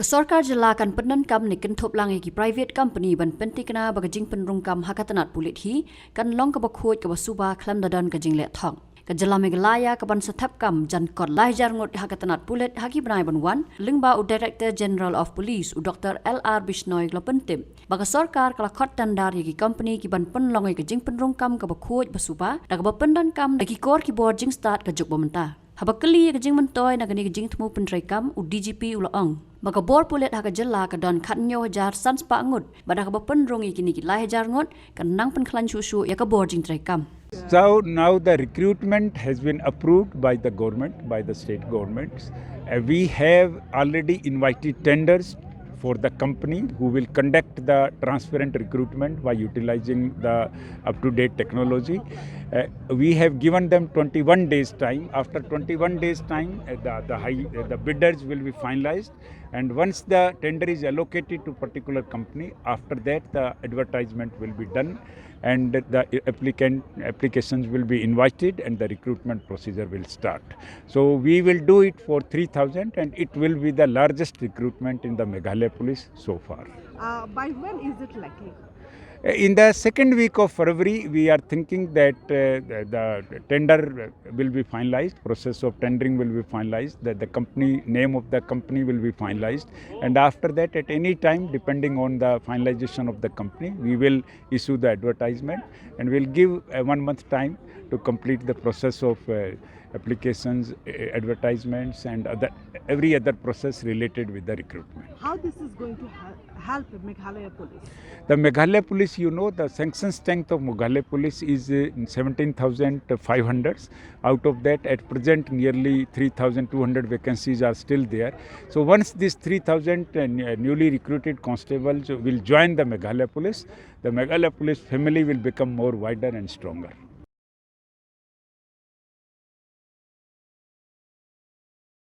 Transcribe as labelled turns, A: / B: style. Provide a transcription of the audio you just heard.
A: Sorkar jelakan pyndonkam ni kentup langi ki private company ban pentikna bagajing pynrung hakatanat pulit hi kan long ka khuid ka suba klam dadan ka jing le thong ka jela Meghalaya ka ban sathap kam jan kot lai jar ngot hakatanat pulit haki banai ban wan lingba u Director General of Police u Dr. L.R. Bishnoi la pentim baga Sorkar kala khot tandar ki company ki ban pen longai ka jing pynrungkam ka khuid ba suba da ka pyndonkam da ki kor ki board jing start ka juk bamenta habakali ka jing mentoy na gani ka jing thmu pentraikam u DGP u laong Maka bor pulit haka jela ka don katnyo hajar sans pa ngut badak ba penrung ikini ki lai hajar ngut kan nang pen klan susu ya ka bor jing traikam.
B: So now the recruitment has been approved by the government, by the state governments. We have already invited tenders for the company who will conduct the transparent recruitment by utilizing the up-to-date technology. We have given them 21 days time. After 21 days time, the bidders will be finalized, and once the tender is allocated to particular company, after that the advertisement will be done, and the applications will be invited, and the recruitment procedure will start. So we will do it for 3,000, and it will be the largest recruitment in the Meghalaya police so far.
C: By when is it likely?
B: In the second week of February, we are thinking that the tender will be finalized, process of tendering will be finalized, that the company, name of the company will be finalized, and after that at any time, depending on the finalization of the company, we will issue the advertisement, and we'll give 1 month time to complete the process of applications, advertisements, and every other process related with the recruitment.
C: How this is going to help Meghalaya police?
B: The Meghalaya police, you know, the sanction strength of Meghalaya police is 17,500. Out of that, at present, nearly 3,200 vacancies are still there. So once these 3,000 newly recruited constables will join the Meghalaya police family will become more wider and stronger.